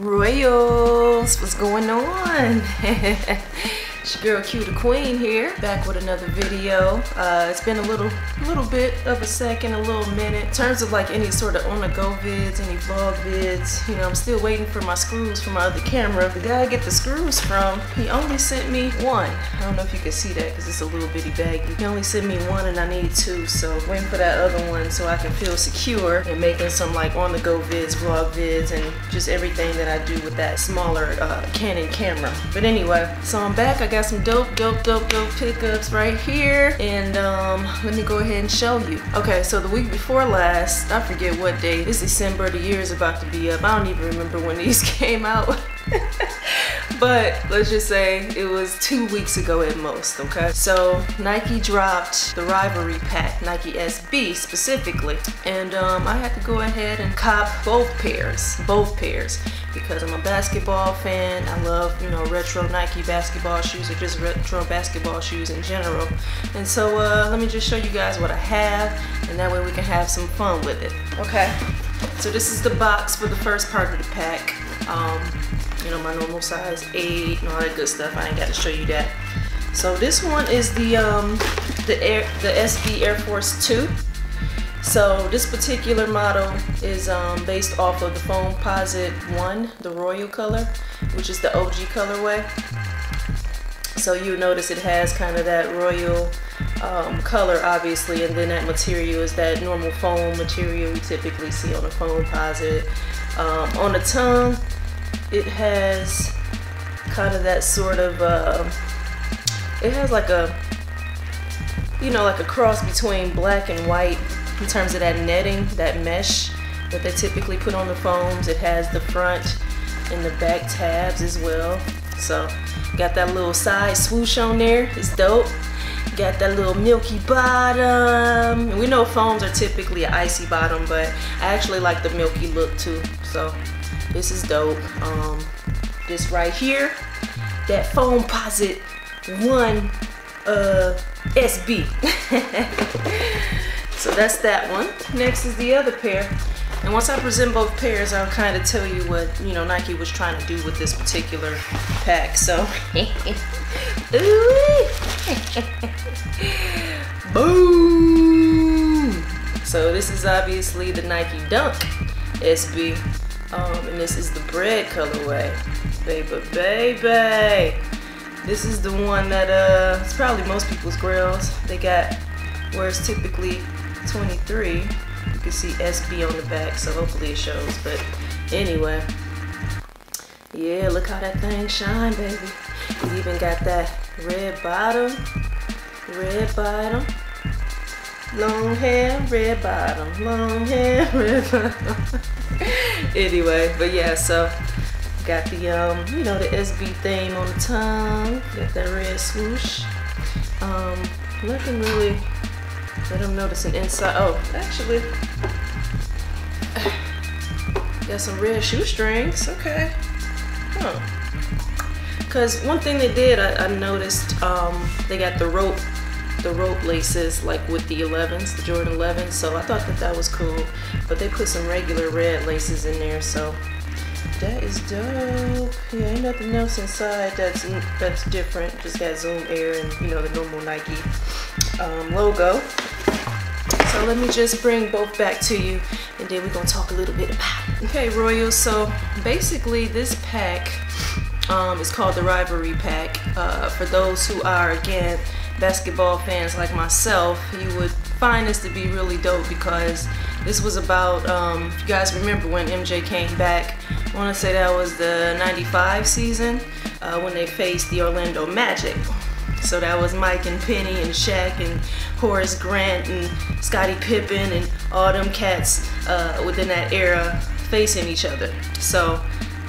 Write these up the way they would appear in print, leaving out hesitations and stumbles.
Royals, what's going on? It's your girl Q the Queen here, back with another video. It's been a little bit of a second, a little minute. In terms of like any sort of on-the-go vids, any vlog vids, you know, I'm still waiting for my screws for my other camera. The guy I get the screws from, he only sent me one. I don't know if you can see that because it's a little bitty baggy. He only sent me one and I need two, so waiting for that other one so I can feel secure in making some like on-the-go vids, vlog vids, and just everything that I do with that smaller Canon camera. But anyway, so I'm back. I got some dope pickups right here, and let me go ahead and show you. Okay, so the week before last, I forget what day, it's December, the year is about to be up. I don't even remember when these came out. But let's just say it was 2 weeks ago at most, okay? So Nike dropped the Rivalry pack, Nike SB specifically, and I had to go ahead and cop both pairs, because I'm a basketball fan. I love, you know, retro Nike basketball shoes, or just retro basketball shoes in general. And so let me just show you guys what I have, and that way we can have some fun with it. Okay, so this is the box for the first part of the pack. You know, my normal size 8 and all that good stuff. I ain't got to show you that. So this one is the SB Air Force 2. So this particular model is based off of the Foamposite 1, the royal color, which is the OG colorway. So you notice it has kind of that royal color, obviously, and then that material is that normal foam material you typically see on a Foamposite. On the tongue, it has kind of that sort of, it has like a, you know, like a cross between black and white in terms of that netting, that mesh that they typically put on the foams. It has the front and the back tabs as well. So got that little side swoosh on there, it's dope. Got that little milky bottom. And we know foams are typically an icy bottom, but I actually like the milky look too. So this is dope. This right here, that Foamposite 1 SB. So that's that one. Next is the other pair. And once I present both pairs, I'll kind of tell you what, you know, Nike was trying to do with this particular pack. So, boom! So this is obviously the Nike Dunk SB. And this is the bread colorway. Baby. This is the one that it's probably most people's grills. They got where it's typically 23. You can see SB on the back, so hopefully it shows. But anyway, yeah, look how that thing shine, baby. It even got that red bottom, long hair, red bottom, long hair, red bottom. Anyway, but yeah, so got the you know, the SB theme on the tongue, got that red swoosh. Nothing really that I'm noticing inside. Oh, actually, got some red shoestrings. Okay, huh? Because one thing they did, I noticed, they got the rope laces, like with the 11s, the Jordan 11s. So I thought that was cool. But they put some regular red laces in there, so that is dope. Yeah, ain't nothing else inside that's different. Just got Zoom Air and, you know, the normal Nike logo. So let me just bring both back to you, and then we're gonna talk a little bit about it. Okay, Royals. So basically, this pack is called the Rivalry pack. For those who are, again, basketball fans like myself, you would find this to be really dope, because this was about, if you guys remember when MJ came back, I want to say that was the 95 season, when they faced the Orlando Magic. So that was Mike and Penny and Shaq and Horace Grant and Scottie Pippen and all them cats within that era facing each other. So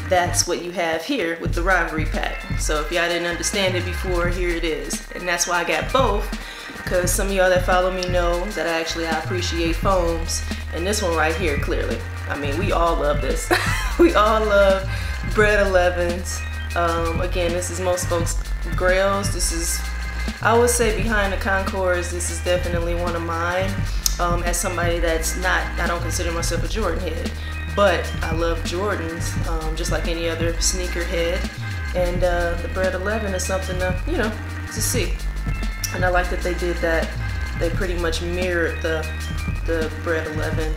that's what you have here with the Rivalry pack. So if y'all didn't understand it before, here it is. And that's why I got both, because some of y'all that follow me know that I appreciate foams. And this one right here, clearly. I mean, we all love this. We all love bread 11s. Again, this is most folks' grails. This is, I would say, behind the Concords, this is definitely one of mine. As somebody that's not, I don't consider myself a Jordan head, but I love Jordans, just like any other sneakerhead. And the Bred 11 is something to, you know, to see. And I like that they did that. They pretty much mirrored the Bred 11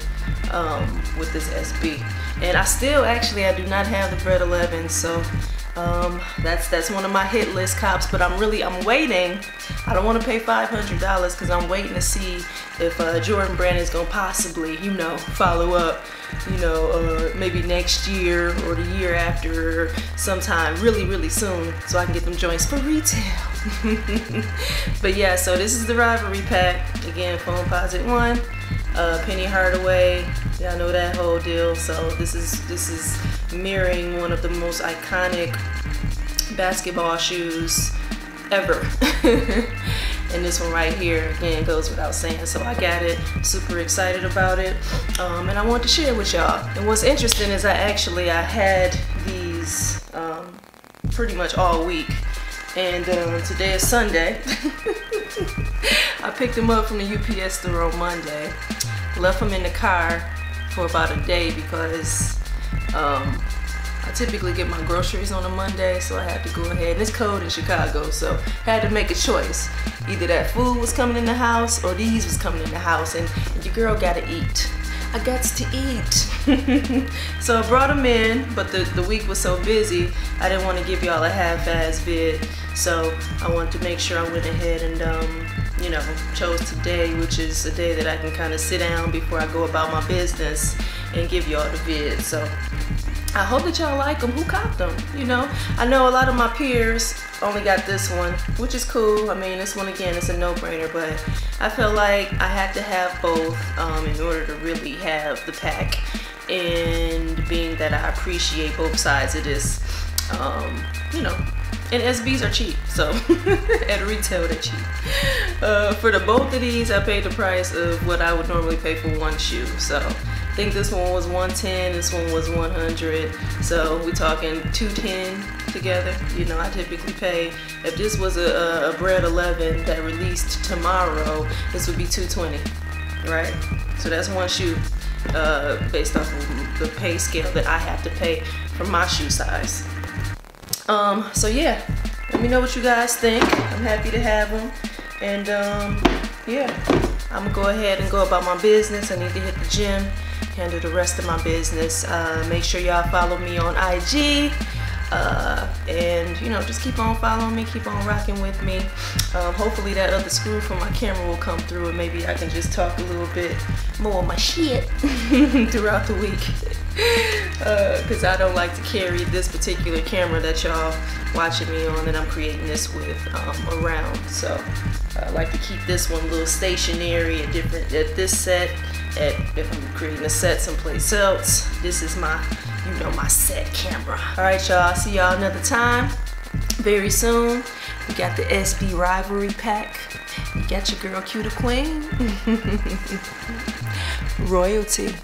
with this SB. And I do not have the Bred 11, so that's one of my hit list cops. But I'm waiting. I don't want to pay $500 because I'm waiting to see if Jordan Brand is gonna possibly, you know, follow up, you know, maybe next year or the year after, or sometime really soon, so I can get them joints for retail. But yeah, so this is the Rivalry pack. Again, Foamposite 1, Penny Hardaway. Y'all know that whole deal. So this is mirroring one of the most iconic basketball shoes ever. And this one right here, again, goes without saying. So I got it, super excited about it, and I want to share with y'all. And what's interesting is I had these pretty much all week. And today is Sunday. I picked them up from the UPS store on Monday. Left them in the car for about a day because I typically get my groceries on a Monday, so I had to go ahead. And it's cold in Chicago, so I had to make a choice. Either that food was coming in the house or these was coming in the house, and your girl gotta eat. I got to eat. So I brought them in, but the week was so busy, I didn't want to give y'all a half-ass vid. So I wanted to make sure I went ahead and, you know, chose today, which is a day that I can kind of sit down before I go about my business and give y'all the vid. So I hope that y'all like them. Who copped them? You know, I know a lot of my peers only got this one, which is cool. I mean, this one, again, it's a no-brainer, but I feel like I had to have both in order to really have the pack. And being that I appreciate both sides of this, you know, and SBs are cheap, so at retail they're cheap. For the both of these, I paid the price of what I would normally pay for one shoe. So I think this one was $110, this one was $100. So we're talking $210 together. You know, I typically pay, if this was a Bred 11 that released tomorrow, this would be $220, right? So that's one shoe based off of the pay scale that I have to pay for my shoe size. So yeah, let me know what you guys think. I'm happy to have them. And yeah, I'm gonna go ahead and go about my business. I need to hit the gym, handle the rest of my business. Make sure y'all follow me on IG. And, you know, just keep on following me, keep on rocking with me. Hopefully that other screw from my camera will come through, and maybe I can just talk a little bit more of my shit throughout the week. Because I don't like to carry this particular camera that y'all watching me on, and I'm creating this with around. So I like to keep this one a little stationary at this set. If I'm creating a set someplace else, this is my, you know, my set camera. All right, y'all, see y'all another time very soon. We got the SB Rivalry pack. You got your girl Q the Queen. Royalty.